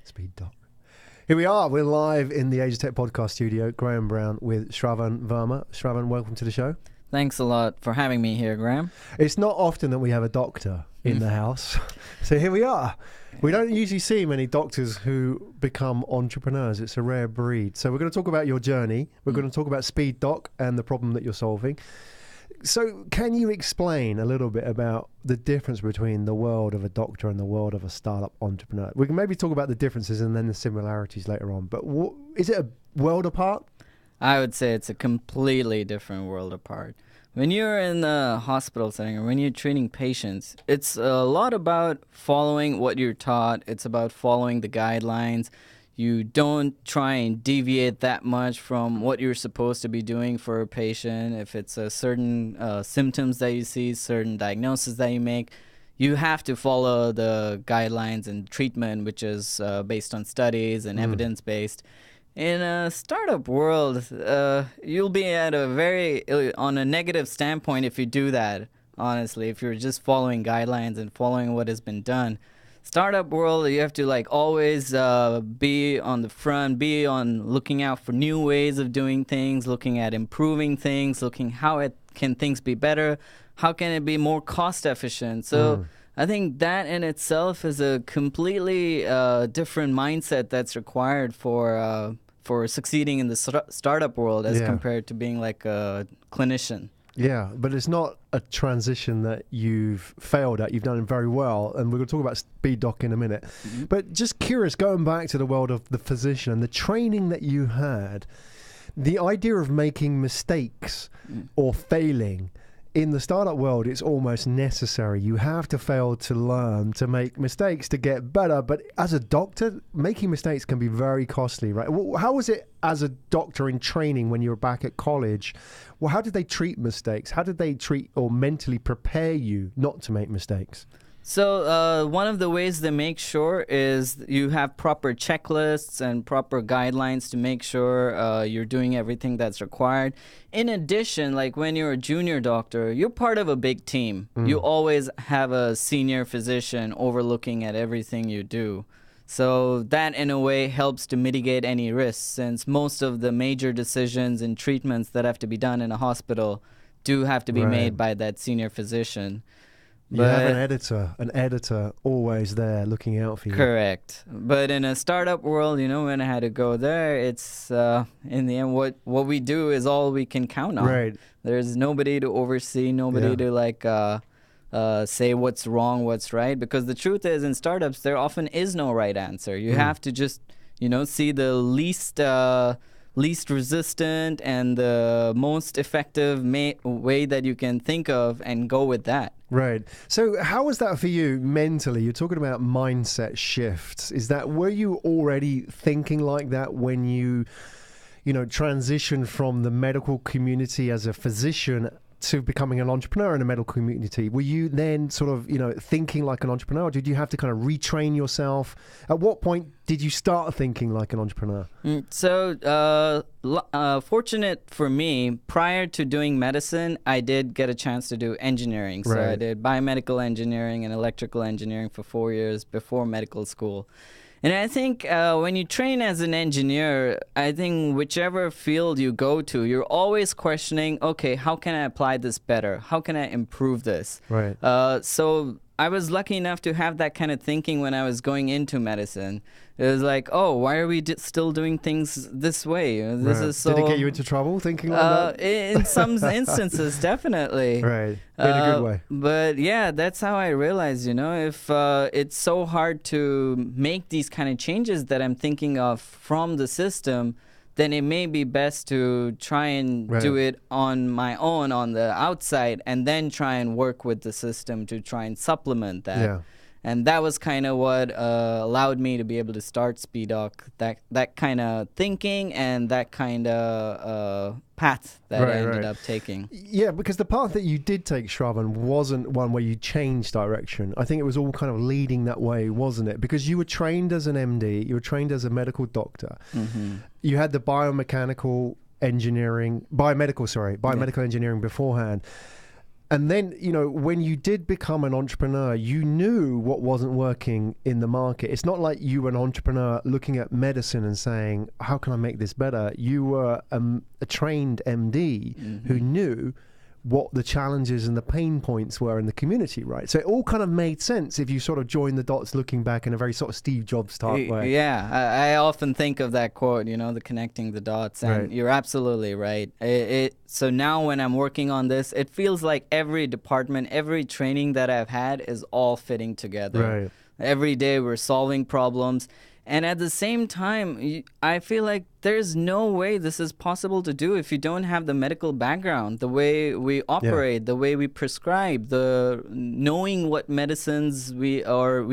Speedoc. Here we are. We're live in the Age of Tech podcast studio. Graham Brown with Shravan Verma. Shravan, welcome to the show. Thanks a lot for having me here, Graham. It's not often that we have a doctor in the house. So here we are. We don't usually see many doctors who become entrepreneurs. It's a rare breed. So we're going to talk about your journey. We're going to talk about Speedoc and the problem that you're solving. So can you explain a little bit about the difference between the world of a doctor and the world of a startup entrepreneur? We can maybe talk about the differences and then the similarities later on. But is it a world apart? I would say it's a completely different world apart. When you're in the hospital setting or when you're treating patients, it's a lot about following what you're taught. It's about following the guidelines. You don't try and deviate that much from what you're supposed to be doing for a patient. If it's a certain symptoms that you see, certain diagnosis that you make, you have to follow the guidelines and treatment, which is based on studies and evidence-based. In a startup world, you'll be at on a negative standpoint if you do that, honestly, if you're just following guidelines and following what has been done. Startup world, you have to always be on the front, be on looking out for new ways of doing things, looking at improving things, looking can things be better, how can it be more cost efficient. So I think that in itself is a completely different mindset that's required for succeeding in the startup world as compared to being like a clinician. Yeah, but it's not a transition that you've failed at. You've done it very well, and we're going to talk about Speedoc in a minute. But just curious, going back to the world of the physician and the training that you had, the idea of making mistakes or failing, in the startup world, it's almost necessary. You have to fail to learn, to make mistakes, to get better. But as a doctor, making mistakes can be very costly, right? How was it as a doctor in training when you were back at college? Well, how did they treat mistakes? How did they treat or mentally prepare you not to make mistakes? So one of the ways they make sure is you have proper checklists and proper guidelines to make sure you're doing everything that's required. In addition, like when you're a junior doctor, you're part of a big team. You always have a senior physician overlooking at everything you do. So that, in a way, helps to mitigate any risks, since most of the major decisions and treatments that have to be done in a hospital do have to be made by that senior physician. You have an editor always there looking out for you. Correct. But in a startup world, when I had to go there, it's in the end what we do is all we can count on. Right. There's nobody to oversee, nobody to say what's wrong, what's right. Because the truth is, in startups, there often is no right answer. You have to just see the least resistant and the most effective way that you can think of and go with that. Right. So how was that for you mentally? You're talking about mindset shifts. Were you already thinking like that when you transitioned from the medical community as a physician to becoming an entrepreneur in the medical community? Were you then sort of, thinking like an entrepreneur? Did you have to kind of retrain yourself? At what point did you start thinking like an entrepreneur? So fortunate for me, prior to doing medicine, I did get a chance to do engineering. So I did biomedical engineering and electrical engineering for 4 years before medical school. And I think when you train as an engineer, I think whichever field you go to, you're always questioning, okay, how can I apply this better? How can I improve this? Right. So I was lucky enough to have that kind of thinking when I was going into medicine. It was like, oh, why are we still doing things this way? This is so. Did it get you into trouble thinking like that? In some instances, definitely. Right. In a good way. But yeah, that's how I realized, if it's so hard to make these kind of changes that I'm thinking of from the system, then it may be best to try and do it on my own on the outside and then try and work with the system to try and supplement that. Yeah. And that was kind of what allowed me to be able to start Speedoc, that kind of thinking and that kind of path that I ended up taking. Yeah, because the path that you did take, Shravan, wasn't one where you changed direction. I think it was all kind of leading that way, wasn't it? Because you were trained as an MD, you were trained as a medical doctor. You had the biomedical engineering beforehand. And then, when you did become an entrepreneur, you knew what wasn't working in the market. It's not like you were an entrepreneur looking at medicine and saying, how can I make this better? You were a trained MD who knew what the challenges and the pain points were in the community, right? So it all kind of made sense if you sort of join the dots looking back in a very sort of Steve Jobs type way. Yeah, I often think of that quote, the connecting the dots, and you're absolutely right. So now when I'm working on this, it feels like every department, every training that I've had is all fitting together. Right. Every day we're solving problems. And at the same time, I feel like there's no way this is possible to do if you don't have the medical background, the way we operate, the way we prescribe, the knowing what medicines we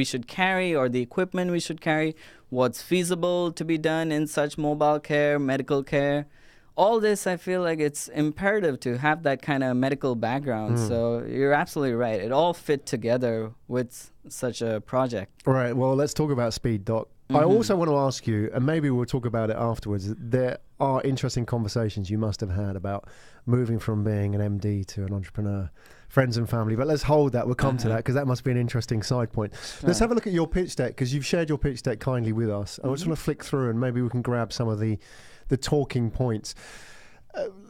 should carry or the equipment we should carry, what's feasible to be done in such mobile care, medical care. All this, I feel like it's imperative to have that kind of medical background. So you're absolutely right. It all fit together with such a project. All right. Well, let's talk about Speedoc. I also want to ask you, and maybe we'll talk about it afterwards, there are interesting conversations you must have had about moving from being an MD to an entrepreneur, friends and family. But let's hold that. We'll come to that because that must be an interesting side point. Let's have a look at your pitch deck because you've shared your pitch deck kindly with us. I just want to flick through and maybe we can grab some of the talking points.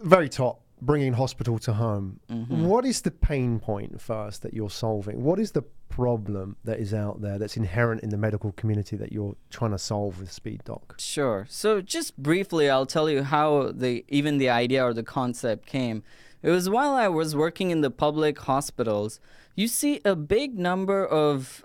Very top. Bringing hospital to home. What is the pain point first that you're solving? What is the problem that is out there that's inherent in the medical community that you're trying to solve with Speedoc? Sure. So just briefly, I'll tell you how even the idea or the concept came. It was while I was working in the public hospitals, you see a big number of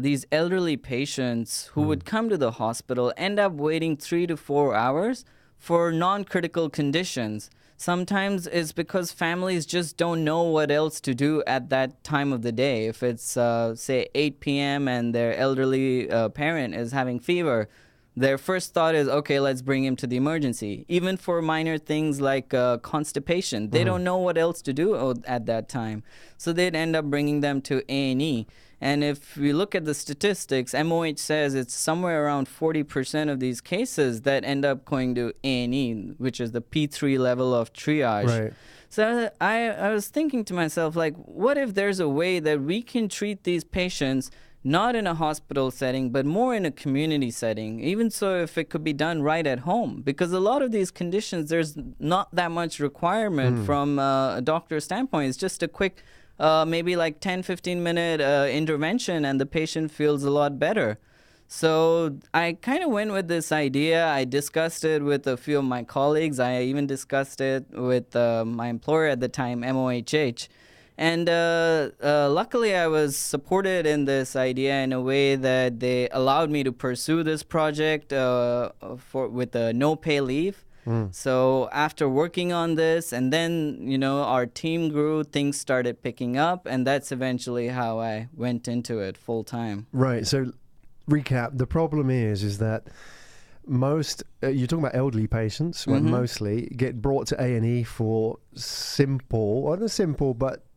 these elderly patients who would come to the hospital, end up waiting 3 to 4 hours for non-critical conditions. Sometimes it's because families just don't know what else to do at that time of the day. If it's, say, 8 p.m. and their elderly parent is having fever, their first thought is, okay, let's bring him to the emergency. Even for minor things like constipation, they don't know what else to do at that time. So they'd end up bringing them to A&E. And if we look at the statistics, MOH says it's somewhere around 40% of these cases that end up going to A&E, which is the P3 level of triage. Right. So I was thinking to myself, like, what if there's a way that we can treat these patients not in a hospital setting, but more in a community setting, even so if it could be done right at home? Because a lot of these conditions, there's not that much requirement from a doctor's standpoint. It's just a quick maybe like 10-15 minute intervention and the patient feels a lot better. So I kind of went with this idea. I discussed it with a few of my colleagues. I even discussed it with my employer at the time, MOHH. And luckily I was supported in this idea in a way that they allowed me to pursue this project with a no pay leave. So after working on this, and then, our team grew, things started picking up, and that's eventually how I went into it full time. Right. So recap, the problem is that most, you're talking about elderly patients, right, mostly get brought to A&E for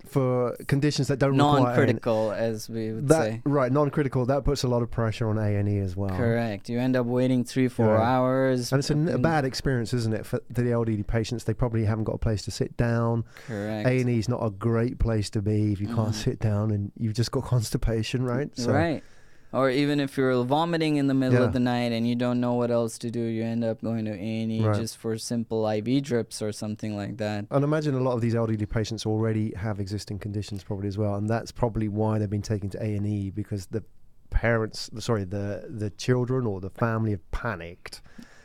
for conditions that don't require non-critical, as we would say. Right, non-critical. That puts a lot of pressure on A&E as well. Correct. You end up waiting 3-4 hours. And it's a bad experience, isn't it, for the elderly patients? They probably haven't got a place to sit down. Correct. A&E is not a great place to be if you can't sit down and you've just got constipation, right? So, right. Or even if you're vomiting in the middle of the night and you don't know what else to do, you end up going to A&E just for simple IV drips or something like that. And imagine a lot of these elderly patients already have existing conditions probably as well. And that's probably why they've been taken to A&E, because the children or the family have panicked.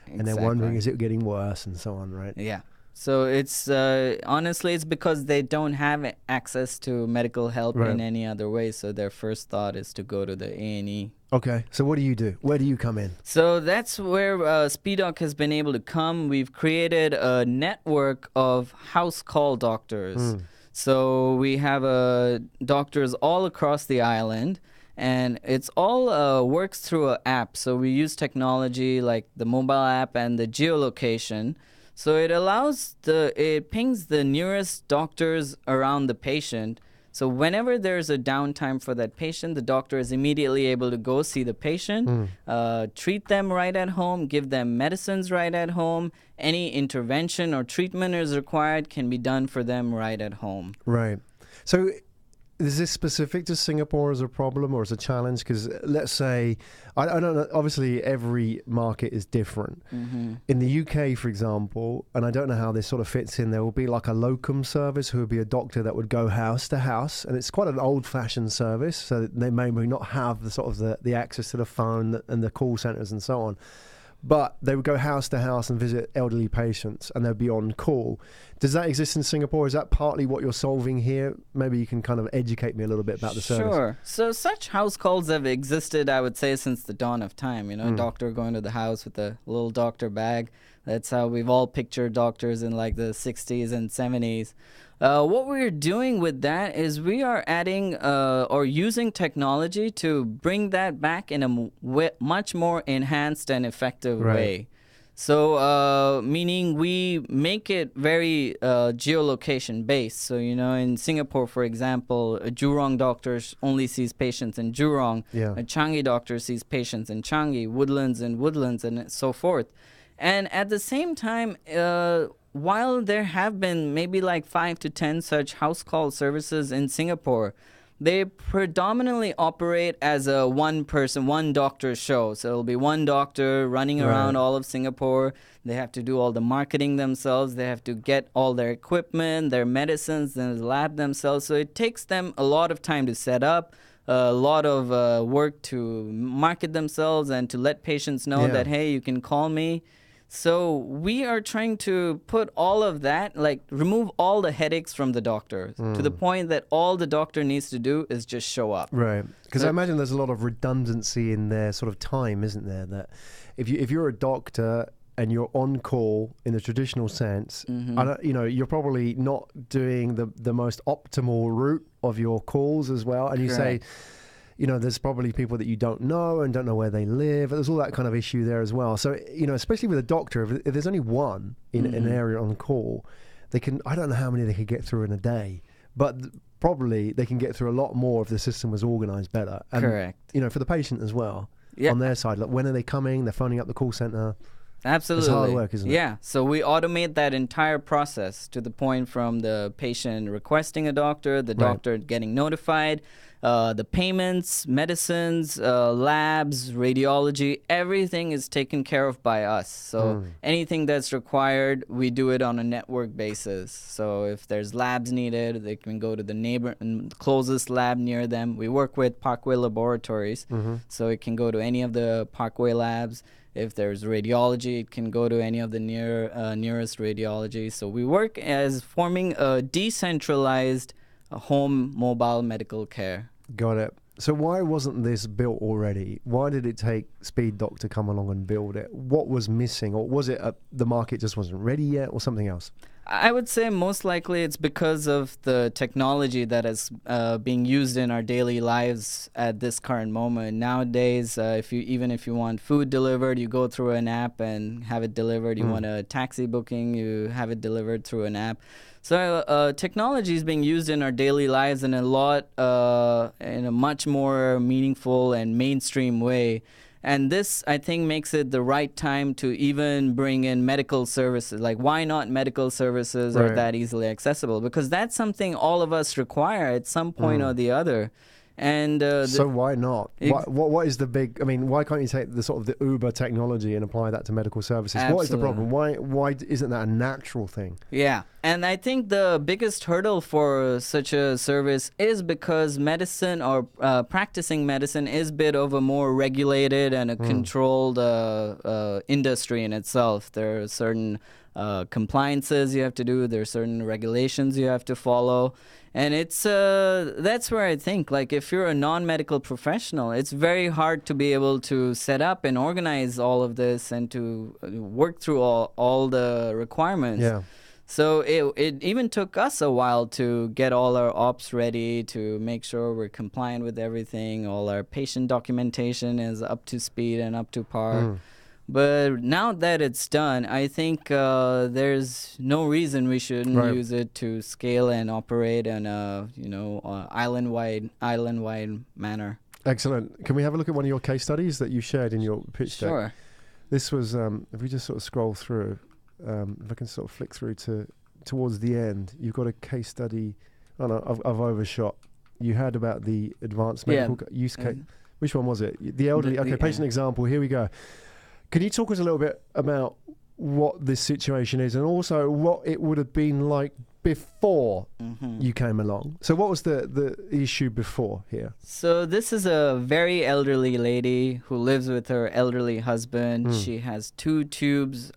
Exactly. And they're wondering, is it getting worse and so on, right? Yeah. So it's honestly, it's because they don't have access to medical help in any other way. So their first thought is to go to the A&E. Okay. So what do you do? Where do you come in? So that's where Speedoc has been able to come. We've created a network of house call doctors. So we have doctors all across the island. And it's all works through an app. So we use technology like the mobile app and the geolocation. So it pings the nearest doctors around the patient. So whenever there's a downtime for that patient, the doctor is immediately able to go see the patient, treat them right at home, give them medicines right at home. Any intervention or treatment is required can be done for them right at home. Right. So is this specific to Singapore as a problem or as a challenge? Because let's say, I don't know, obviously every market is different. In the UK, for example, and I don't know how this sort of fits in, there will be like a locum service who would be a doctor that would go house to house. And it's quite an old-fashioned service, so they may not have the sort of the access to the phone and the call centres and so on. But they would go house to house and visit elderly patients, and they'd be on call. Does that exist in Singapore? Is that partly what you're solving here? Maybe you can kind of educate me a little bit about the service. Sure. So such house calls have existed, I would say, since the dawn of time. You know, a doctor going to the house with a little doctor bag. That's how we've all pictured doctors in like the 60s and 70s. What we're doing with that is we are adding or using technology to bring that back in a much more enhanced and effective way. So, meaning we make it very geolocation based. So, you know, in Singapore, for example, a Jurong doctor only sees patients in Jurong. A Changi doctor sees patients in Changi, Woodlands, and so forth. And at the same time, while there have been maybe like 5 to 10 such house call services in Singapore, they predominantly operate as a one doctor show. So it'll be one doctor running around all of Singapore. They have to do all the marketing themselves. They have to get all their equipment, their medicines, and the lab themselves. So it takes them a lot of time to set up, a lot of work to market themselves and to let patients know that, hey, you can call me. So we are trying to put all of that, like remove all the headaches from the doctor to the point that all the doctor needs to do is just show up. Right. Because I imagine there's a lot of redundancy in their sort of time, isn't there? That if you're a doctor and you're on call in the traditional sense, you're probably not doing the most optimal route of your calls as well. And you say, you know, there's probably people that you don't know and don't know where they live. There's all that kind of issue there as well. So, you know, especially with a doctor, if there's only one in an area on call, they can, I don't know how many they could get through in a day, but probably they can get through a lot more if the system was organized better. And, you know, for the patient as well, on their side, like when are they coming? They're phoning up the call center. Absolutely. It's hard work, isn't it? Yeah. So we automate that entire process to the point from the patient requesting a doctor, the doctor getting notified, the payments, medicines, labs, radiology, everything is taken care of by us. So anything that's required, we do it on a network basis. So if there's labs needed, they can go to the closest lab near them. We work with Parkway Laboratories, so it can go to any of the Parkway labs. If there's radiology, it can go to any of the nearest radiology. So we work as forming a decentralized home mobile medical care. Got it. So why wasn't this built already? Why did it take Speedoc to come along and build it? What was missing? Or was it the market just wasn't ready yet or something else? I would say most likely it's because of the technology that is being used in our daily lives at this current moment. Nowadays, if you want food delivered, you go through an app and have it delivered. You want a taxi booking, you have it delivered through an app. So technology is being used in our daily lives in a much more meaningful and mainstream way. And this, I think, makes it the right time to even bring in medical services. Like, why not medical services are that easily accessible? Because that's something all of us require at some point or the other. And so why not? What is the big? I mean, why can't you take the sort of the Uber technology and apply that to medical services? Absolutely. What is the problem? Why isn't that a natural thing? Yeah, and I think the biggest hurdle for such a service is because medicine or practicing medicine is a bit of a more regulated and a controlled industry in itself. There are certain compliances you have to do. There are certain regulations you have to follow. And it's that's where I think, like, if you're a non-medical professional, it's very hard to be able to set up and organize all of this and to work through all the requirements. Yeah. So it even took us a while to get all our ops ready, to make sure we're compliant with everything. All our patient documentation is up to speed and up to par. But now that it's done, I think there's no reason we shouldn't use it to scale and operate in a island-wide manner. Excellent. Can we have a look at one of your case studies that you shared in your pitch deck? Sure. This was, if we just sort of scroll through, if I can sort of flick through towards the end, you've got a case study Oh no, I've overshot. You had about the advanced medical use case. Which one was it? The elderly. Okay, patient example. Here we go. Can you talk us a little bit about what this situation is and also what it would have been like before you came along? So what was the issue before here? So this is a very elderly lady who lives with her elderly husband. She has 2 tubes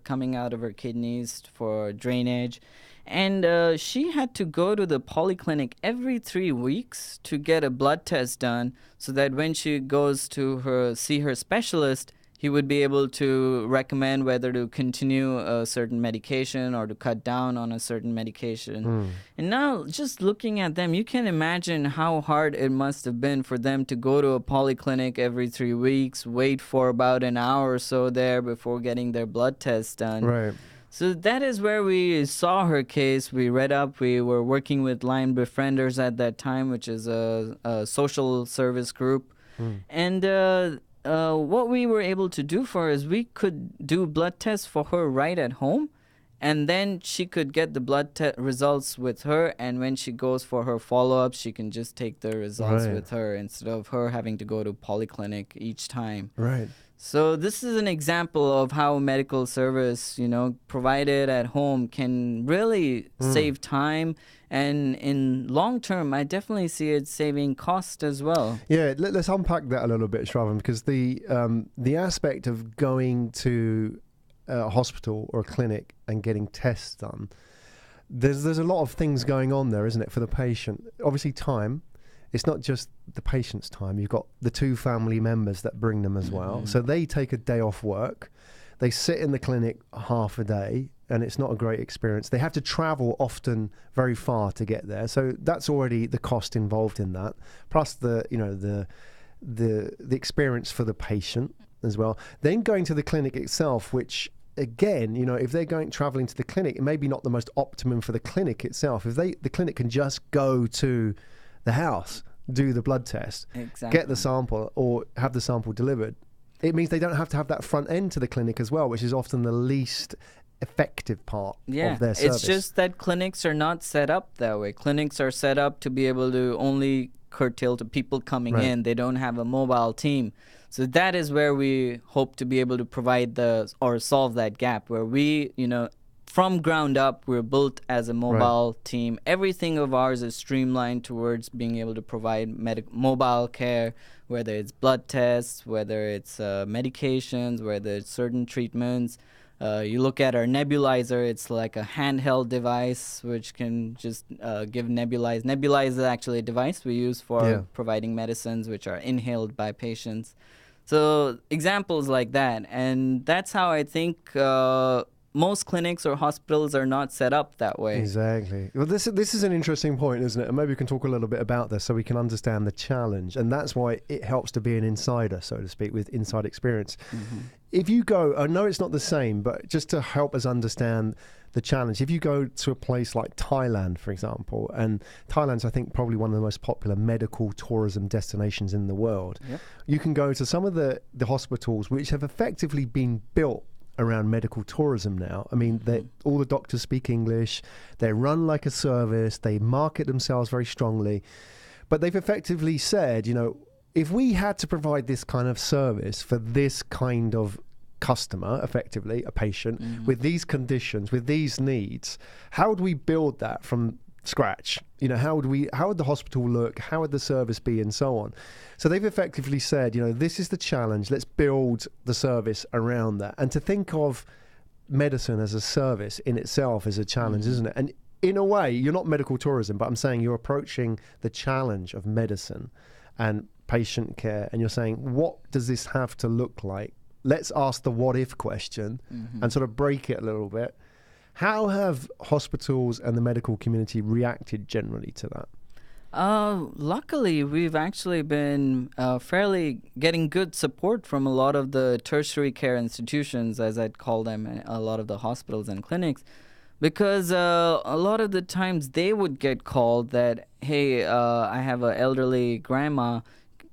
coming out of her kidneys for drainage. And she had to go to the polyclinic every 3 weeks to get a blood test done so that when she goes to see her specialist, he would be able to recommend whether to continue a certain medication or to cut down on a certain medication. And now, just looking at them, you can imagine how hard it must have been for them to go to a polyclinic every 3 weeks, wait for about an hour or so there before getting their blood test done. Right. So that is where we saw her case. We read up. We were working with Lion Befrienders at that time, which is a social service group. And what we were able to do for her is we could do blood tests for her right at home. And then she could get the blood results with her. And when she goes for her follow-ups, she can just take the results with her instead of her having to go to polyclinic each time. Right. So this is an example of how medical service, provided at home can really save time. And in long term, I definitely see it saving cost as well. Yeah, let's unpack that a little bit, Shravan, because the aspect of going to a hospital or a clinic and getting tests done, there's a lot of things going on there, isn't it, for the patient? Obviously, time. It's not just the patient's time. You've got the 2 family members that bring them as well. So they take a day off work. They sit in the clinic half a day, and it's not a great experience. They have to travel often very far to get there. So that's already the cost involved in that. Plus the experience for the patient as well. Then going to the clinic itself, which again, if they're traveling to the clinic, it may be not the most optimum for the clinic itself. If the clinic can just go to the house, do the blood test, get the sample or have the sample delivered, it means they don't have to have that front end to the clinic as well, which is often the least effective part of their service. It's just that clinics are not set up that way. Clinics are set up to be able to only curtail to people coming in. They don't have a mobile team. So that is where we hope to be able to provide or solve that gap, where we, from ground up, we're built as a mobile team. Everything of ours is streamlined towards being able to provide mobile care, whether it's blood tests, whether it's medications, whether it's certain treatments. You look at our nebulizer, it's like a handheld device which can just give nebulize. Nebulize is actually a device we use for providing medicines which are inhaled by patients. So examples like that. And that's how I think most clinics or hospitals are not set up that way. Exactly. Well, this is an interesting point, isn't it? And maybe we can talk a little bit about this so we can understand the challenge. And that's why it helps to be an insider, so to speak, with inside experience. If you go, I know it's not the same, but just to help us understand the challenge, if you go to a place like Thailand, for example, and Thailand's, I think, probably one of the most popular medical tourism destinations in the world, you can go to some of the hospitals which have effectively been built around medical tourism now. I mean, all the doctors speak English, they run like a service, they market themselves very strongly, but they've effectively said, if we had to provide this kind of service for this kind of customer, effectively a patient, with these conditions, with these needs, how would we build that from scratch? How would the hospital look? How would the service be, and so on? So they've effectively said, this is the challenge. Let's build the service around that. And to think of medicine as a service in itself is a challenge, isn't it? And in a way, you're not medical tourism, but I'm saying you're approaching the challenge of medicine and patient care, and you're saying, what does this have to look like? Let's ask the what if question and sort of break it a little bit. How have hospitals and the medical community reacted generally to that? Luckily, we've actually been fairly getting good support from a lot of the tertiary care institutions, as I'd call them, a lot of the hospitals and clinics, because a lot of the times they would get called that, hey, I have an elderly grandma,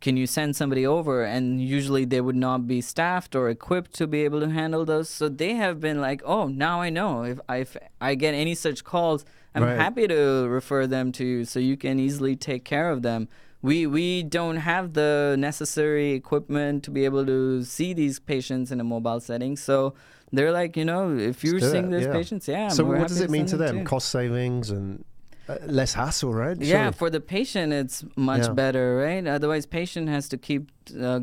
can you send somebody over? And usually they would not be staffed or equipped to be able to handle those. So they have been like, oh, now I know. If I get any such calls, I'm happy to refer them to you so you can easily take care of them. We don't have the necessary equipment to be able to see these patients in a mobile setting. So they're like, if you're seeing these patients, So what does it mean to them? Cost savings and less hassle, right? Yeah, for the patient, it's much better, right? Otherwise, patient has to keep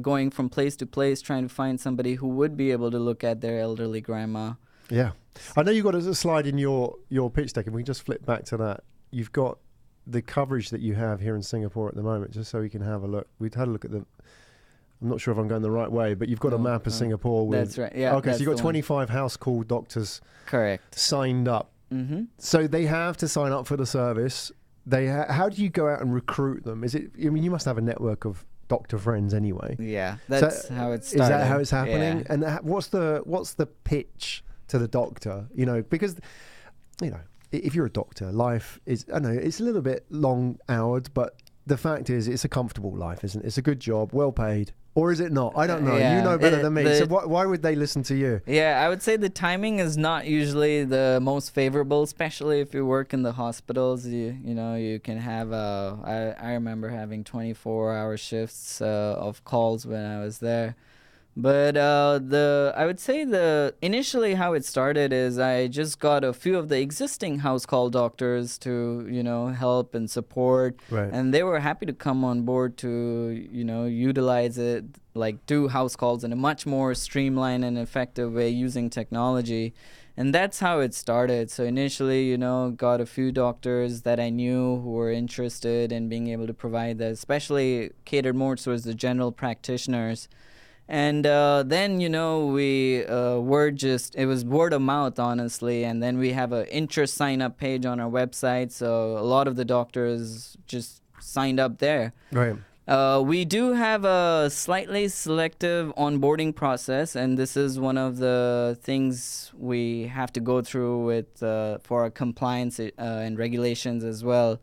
going from place to place trying to find somebody who would be able to look at their elderly grandma. Yeah. I know you've got a slide in your pitch deck, and we can just flip back to that. You've got the coverage that you have here in Singapore at the moment, just so we can have a look. We've had a look at I'm not sure if I'm going the right way, but you've got a map of Singapore. That's right. Yeah. Okay, so you've got 25 house call doctors. Correct. Signed up. Mm-hmm. So they have to sign up for the service. How do you go out and recruit them? You must have a network of doctor friends anyway. Yeah, that's how it started. Is that how it's happening? Yeah. And what's the pitch to the doctor? Because if you're a doctor, life is, I know it's a little bit long-houred, but the fact is it's a comfortable life, isn't it? It's a good job, well paid. Or is it not? I don't know. Yeah. You know better than me. So why would they listen to you? Yeah, I would say the timing is not usually the most favorable, especially if you work in the hospitals. You can have I remember having 24-hour shifts of calls when I was there. But I would say initially how it started is I just got a few of the existing house call doctors to help and support, and they were happy to come on board to utilize it, like do house calls in a much more streamlined and effective way using technology. And that's how it started. So initially, got a few doctors that I knew who were interested in being able to provide that, especially catered more towards the general practitioners. And then, it was word of mouth, honestly. And then we have an interest sign-up page on our website. So a lot of the doctors just signed up there. Right. We do have a slightly selective onboarding process. And this is one of the things we have to go through for our compliance and regulations as well.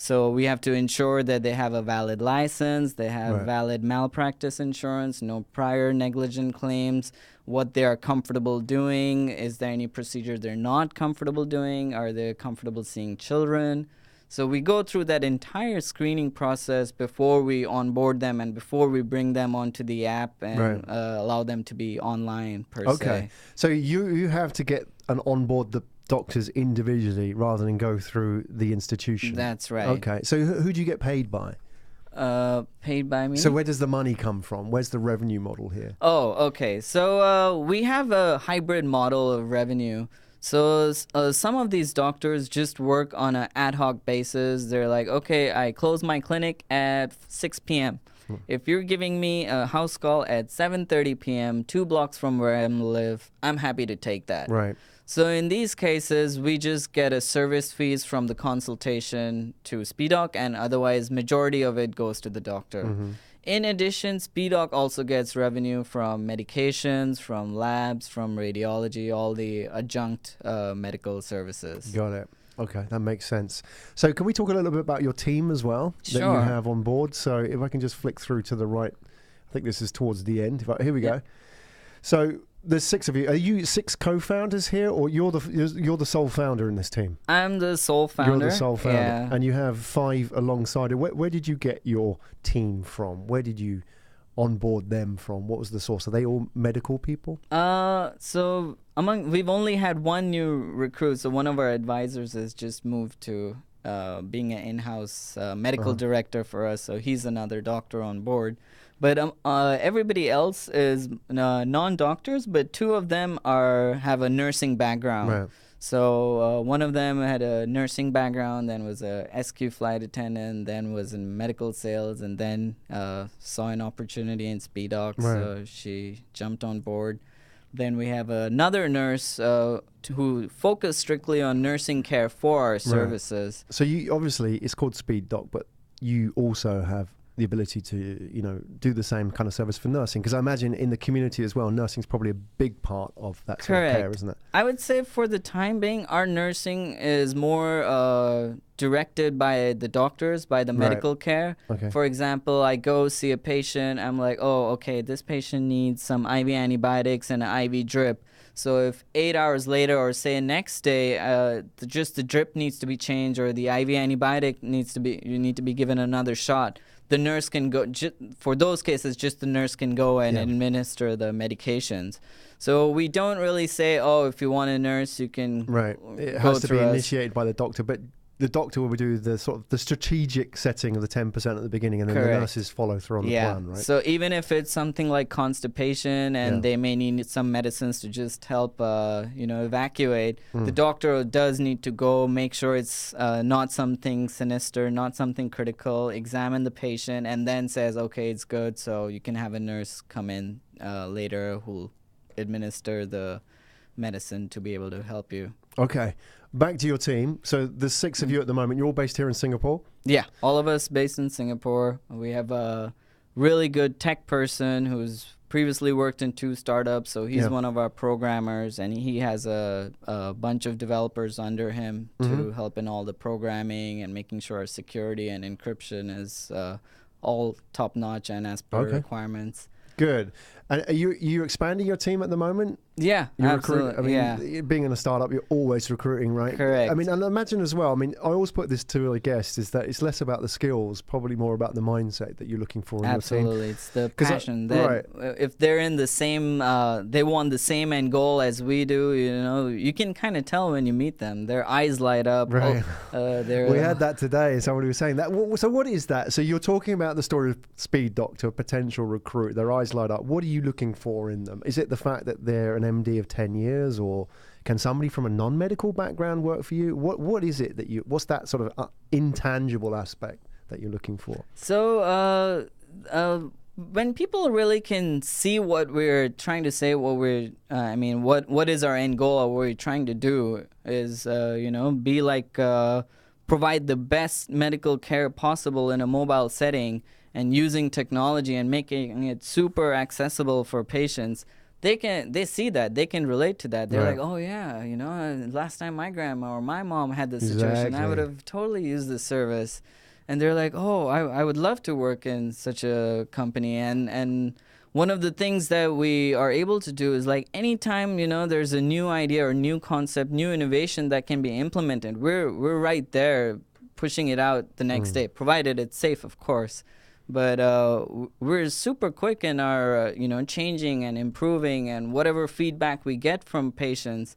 So we have to ensure that they have a valid license, they have valid malpractice insurance, no prior negligent claims, what they are comfortable doing, is there any procedure they're not comfortable doing, are they comfortable seeing children? So we go through that entire screening process before we onboard them and before we bring them onto the app and allow them to be online per se. Okay, so you have to get and onboard the doctors individually rather than go through the institution. That's right. Okay, so who do you get paid by? Paid by me. So where does the money come from? Where's the revenue model here? Oh, okay. So we have a hybrid model of revenue. So some of these doctors just work on an ad hoc basis. They're like, okay, I close my clinic at 6 p.m. If you're giving me a house call at 7:30 p.m., 2 blocks from where I live, I'm happy to take that. Right. So in these cases, we just get a service fees from the consultation to Speedoc, and otherwise majority of it goes to the doctor. Mm-hmm. In addition, Speedoc also gets revenue from medications, from labs, from radiology, all the adjunct medical services. Got it. Okay, that makes sense. So can we talk a little bit about your team as well that Sure. you have on board? So if I can just flick through to the right, I think this is towards the end. Here we go. So there's 6 of you. Are you 6 co-founders here, or you're the sole founder in this team? I'm the sole founder. You're the sole founder, yeah. And you have 5 alongside it. Where did you get your team from? Where did you onboard them from? What was the source? Are they all medical people? So we've only had one new recruit. So one of our advisors has just moved to being an in-house medical director for us. So he's another doctor on board. But everybody else is non-doctors, but 2 of them have a nursing background. Right. So one of them had a nursing background, then was a SQ flight attendant, then was in medical sales, and then saw an opportunity in Speedoc, so she jumped on board. Then we have another nurse who focused strictly on nursing care for our services. So you obviously, it's called Speedoc, but you also have the ability to, do the same kind of service for nursing? Because I imagine in the community as well, nursing is probably a big part of that sort of care, isn't it? I would say for the time being, our nursing is more directed by the doctors, by the medical care. Okay. For example, I go see a patient. I'm like, oh, okay, this patient needs some IV antibiotics and an IV drip. So if 8 hours later or say next day, just the drip needs to be changed or the IV antibiotic you need to be given another shot, the nurse can go, for those cases, just the nurse can go and administer the medications. So we don't really say, oh, if you want a nurse, you can It has to be initiated by the doctor, but the doctor will do the sort of the strategic setting of the 10% at the beginning, and then the nurses follow through on the plan, right? So even if it's something like constipation and they may need some medicines to just help, evacuate, the doctor does need to go make sure it's not something sinister, not something critical, examine the patient, and then says, okay, it's good, so you can have a nurse come in later who'll administer the medicine to be able to help you. Okay. Back to your team. So there's 6 of you at the moment. You're all based here in Singapore? Yeah, all of us based in Singapore. We have a really good tech person who's previously worked in 2 startups, so he's one of our programmers, and he has a bunch of developers under him to help in all the programming and making sure our security and encryption is all top-notch and as per requirements. Good. And are you expanding your team at the moment? Yeah, you're absolutely. Being in a startup, you're always recruiting, right? Correct. I mean, and imagine as well, I always put this to a guest, is that it's less about the skills, probably more about the mindset that you're looking for in your team. Absolutely. It's the passion. If they're in the same, they want the same end goal as we do, you can kind of tell when you meet them. Their eyes light up. Right. We had that today. Somebody was saying that. So what is that? So you're talking about the story of Speedoc to a potential recruit. Their eyes light up. What are you looking for in them? Is it the fact that they're an MD of 10 years, or can somebody from a non-medical background work for you? What is it that what's that sort of intangible aspect that you're looking for? So when people really can see what we're trying to say, what is our end goal, or what we're trying to do is, be like, provide the best medical care possible in a mobile setting, and using technology and making it super accessible for patients. They see that, they can relate to that. They're like, oh yeah, last time my grandma or my mom had this situation, I would have totally used this service. And they're like, oh, I would love to work in such a company. And one of the things that we are able to do is, like, anytime, there's a new idea or new concept, new innovation that can be implemented, we're right there pushing it out the next day, provided it's safe, of course. But we're super quick in our, changing and improving and whatever feedback we get from patients.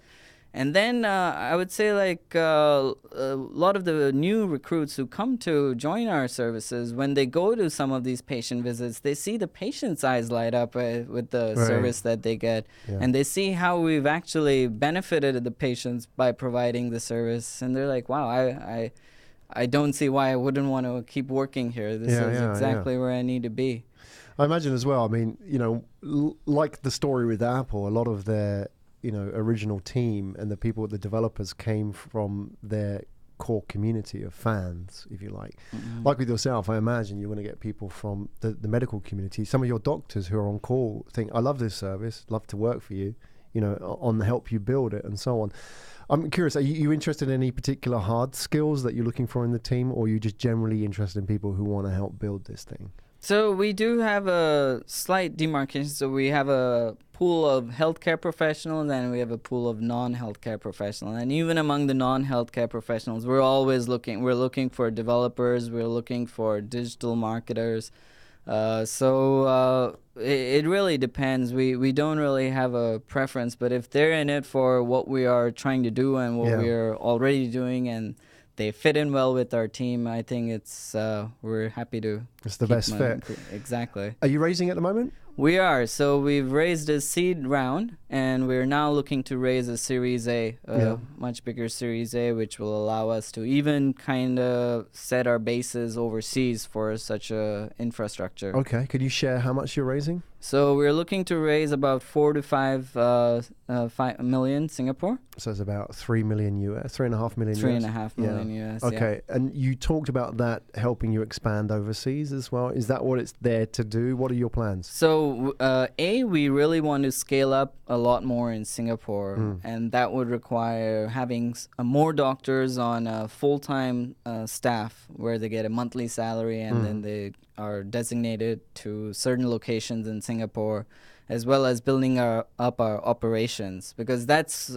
And then I would say, like, a lot of the new recruits who come to join our services, when they go to some of these patient visits, they see the patient's eyes light up with the service that they get. Yeah. And they see how we've actually benefited the patients by providing the service. And they're like, wow, I don't see why I wouldn't want to keep working here. This is exactly where I need to be. I imagine as well, like the story with Apple, a lot of their, original team and the developers came from their core community of fans, if you like. Mm-hmm. Like with yourself, I imagine you're going to get people from the medical community. Some of your doctors who are on call think, I love this service, love to work for you, on help you build it and so on. I'm curious, are you interested in any particular hard skills that you're looking for in the team, or are you just generally interested in people who want to help build this thing? So we do have a slight demarcation. So we have a pool of healthcare professionals, and we have a pool of non-healthcare professionals. And even among the non-healthcare professionals, we're looking for developers, we're looking for digital marketers. It really depends. We don't really have a preference, but if they're in it for what we are trying to do and what we are already doing, and they fit in well with our team, I think it's we're happy to. It's the best fit. Exactly. Are you raising at the moment? We are. So we've raised a seed round, and we're now looking to raise a Series A, much bigger Series A, which will allow us to even kind of set our bases overseas for such a infrastructure. Okay. Could you share how much you're raising? So we're looking to raise about 5 million Singapore. So it's about 3 million US, 3.5 million US. 3.5 million US. Okay, and you talked about that helping you expand overseas as well. Is that what it's there to do? What are your plans? So, we really want to scale up a lot more in Singapore, and that would require having more doctors on a full-time staff where they get a monthly salary and then they are designated to certain locations in Singapore, as well as building up our operations, because that's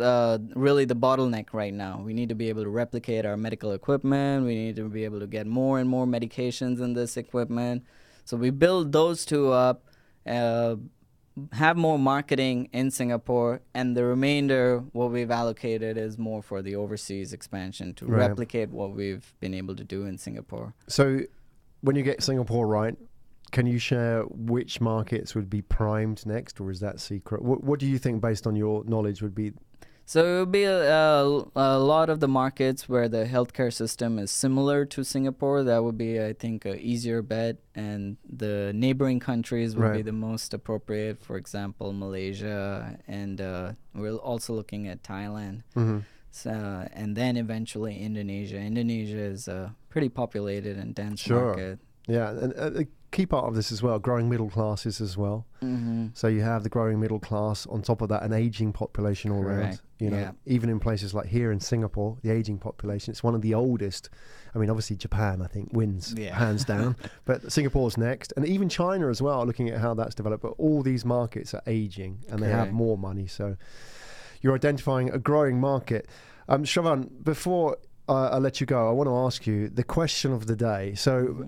really the bottleneck right now. We need to be able to replicate our medical equipment. We need to be able to get more and more medications in this equipment. So we build those two up, have more marketing in Singapore, and the remainder, what we've allocated, is more for the overseas expansion to replicate what we've been able to do in Singapore. So when you get Singapore right, can you share which markets would be primed next, or is that secret? What do you think, based on your knowledge, would be? So it would be a lot of the markets where the healthcare system is similar to Singapore. That would be, I think, an easier bet. And the neighboring countries would be the most appropriate. For example, Malaysia, and we're also looking at Thailand. So, and then eventually Indonesia. Indonesia is a pretty populated and dense market. Yeah, and a key part of this as well, growing middle classes as well. So you have the growing middle class, on top of that an aging population all around. You know, even in places like here in Singapore, the aging population, it's one of the oldest. I mean, obviously Japan, I think, wins hands down, but Singapore's next, and even China as well, looking at how that's developed. But all these markets are aging and they have more money. So you're identifying a growing market. Shravan, before I let you go, I want to ask you the question of the day. So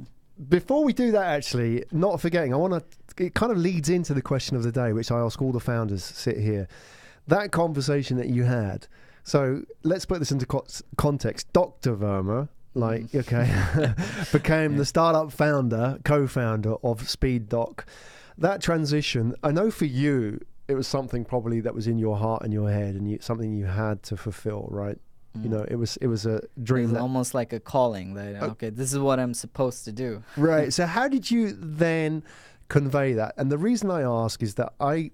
before we do that, actually, not forgetting, it kind of leads into the question of the day, which I ask all the founders sit here. That conversation that you had. So let's put this into context. Dr. Verma, became the startup co-founder of Speedoc. That transition, I know for you, it was something probably that was in your heart and your head, and something you had to fulfill, right? You know, it was a dream. It was almost like a calling that, okay, this is what I'm supposed to do. Right. So how did you then convey that? And the reason I ask is that I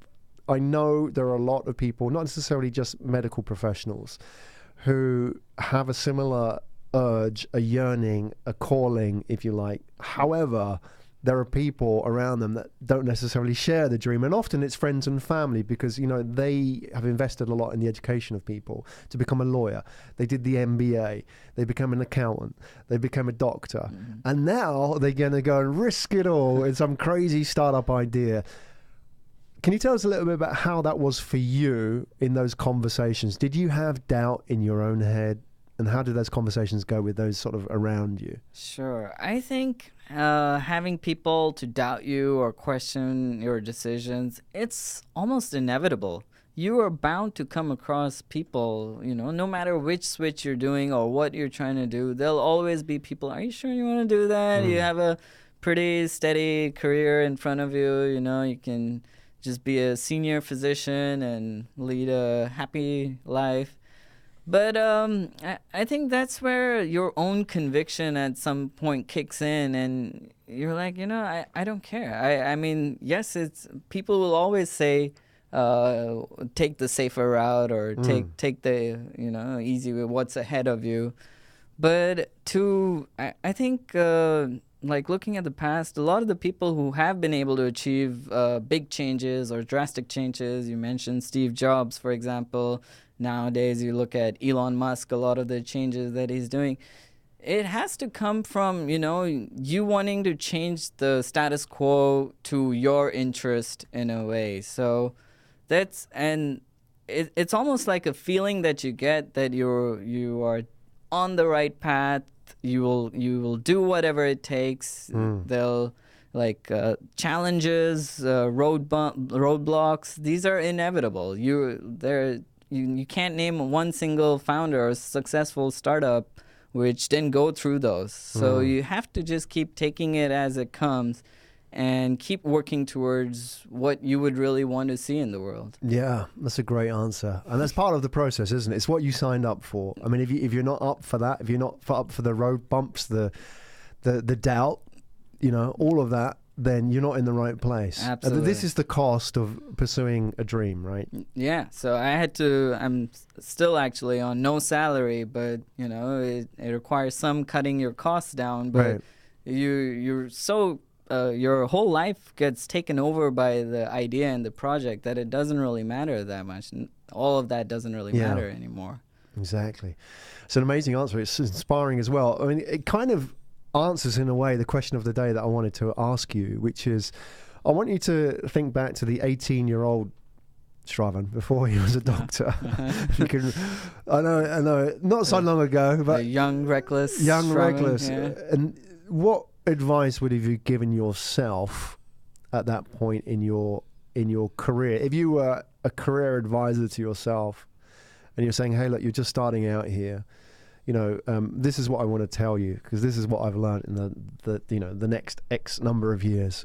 know there are a lot of people, not necessarily just medical professionals, who have a similar urge, a yearning, a calling, if you like. However, there are people around them that don't necessarily share the dream, and often it's friends and family, because they have invested a lot in the education of people to become a lawyer. They did the MBA, they become an accountant, they become a doctor, and now they're going to go and risk it all in some crazy startup idea. Can you tell us a little bit about how that was for you in those conversations? Did you have doubt in your own head? And how did those conversations go with those sort of around you? Sure. I think having people to doubt you or question your decisions, it's almost inevitable. You are bound to come across people, no matter which switch you're doing or what you're trying to do, there'll always be people, are you sure you want to do that? You have a pretty steady career in front of you, you can just be a senior physician and lead a happy life. But I think that's where your own conviction at some point kicks in, and you're like, I don't care. I mean, yes, people will always say, take the safer route, or take the easy way, what's ahead of you. But I think looking at the past, a lot of the people who have been able to achieve big changes or drastic changes, you mentioned Steve Jobs, for example. Nowadays, you look at Elon Musk, a lot of the changes that he's doing, it has to come from, you wanting to change the status quo to your interest in a way. So it's almost like a feeling that you get that you are on the right path. You will do whatever it takes. They'll challenges, roadblocks. These are inevitable. You can't name one single founder or successful startup which didn't go through those. So you have to just keep taking it as it comes and keep working towards what you would really want to see in the world. Yeah, that's a great answer. And that's part of the process, isn't it? It's what you signed up for. I mean, if you're not up for that, if you're not up for the road bumps, the doubt, all of that, then you're not in the right place. Absolutely. This is the cost of pursuing a dream, right? Yeah, so I'm still actually on no salary, but it requires some cutting your costs down, but Right. you're so your whole life gets taken over by the idea and the project that it doesn't really matter that much. All of that doesn't really matter anymore. Exactly. It's an amazing answer. It's inspiring as well. I mean, it kind of answers in a way the question of the day that I wanted to ask you, which is, I want you to think back to the 18-year-old Shravan before he was a doctor. If you can, I know, not so long ago, but young, reckless. Yeah. And what advice would have you given yourself at that point in your career? If you were a career advisor to yourself, and you're saying, "Hey, look, you're just starting out here. This is what I want to tell you because this is what I've learned in the next X number of years."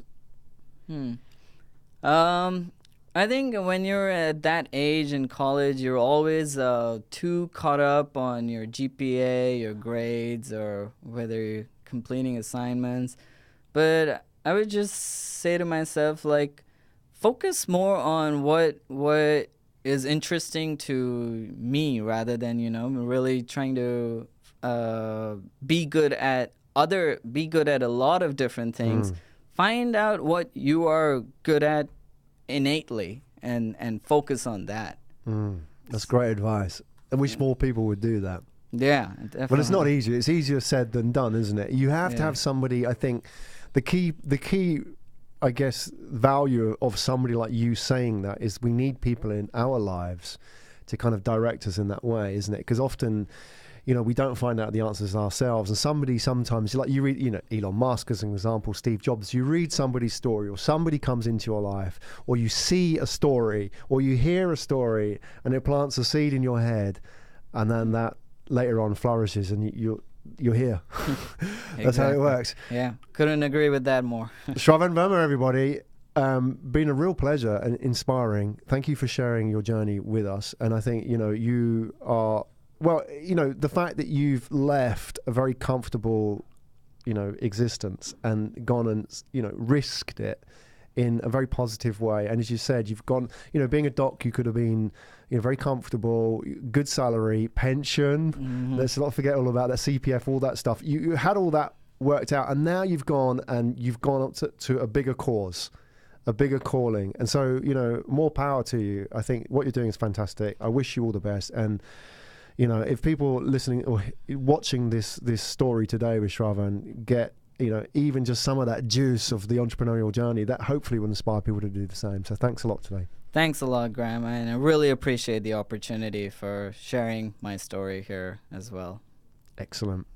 I think when you're at that age in college, you're always too caught up on your GPA, your grades, or whether you're completing assignments. But I would just say to myself, like, focus more on what is interesting to me rather than really trying to be good at a lot of different things. Find out what you are good at innately and focus on that. That's great advice. I wish more people would do that. Yeah, definitely. But it's not easy. It's easier said than done, isn't it? You have to have somebody. I think the key I guess value of somebody like you saying that is we need people in our lives to kind of direct us in that way, isn't it? Because often, we don't find out the answers ourselves. And somebody sometimes, like you read, Elon Musk as an example, Steve Jobs, you read somebody's story or somebody comes into your life or you see a story or you hear a story and it plants a seed in your head and then that later on flourishes and you're here. That's how it works. Yeah, couldn't agree with that more. Shravan Verma, everybody, been a real pleasure and inspiring. Thank you for sharing your journey with us. And I think, you are, the fact that you've left a very comfortable, existence and gone and, risked it in a very positive way. And as you said, you've gone, being a doc, you could have been, very comfortable, good salary, pension. Let's not forget all about that CPF, all that stuff. You had all that worked out, and now you've gone up to a bigger cause, a bigger calling. And so, more power to you. I think what you're doing is fantastic. I wish you all the best. And, if people listening or watching this story today with Shravan get, even just some of that juice of the entrepreneurial journey, that hopefully will inspire people to do the same. So thanks a lot today. Thanks a lot, Graham, and I really appreciate the opportunity for sharing my story here as well. Excellent.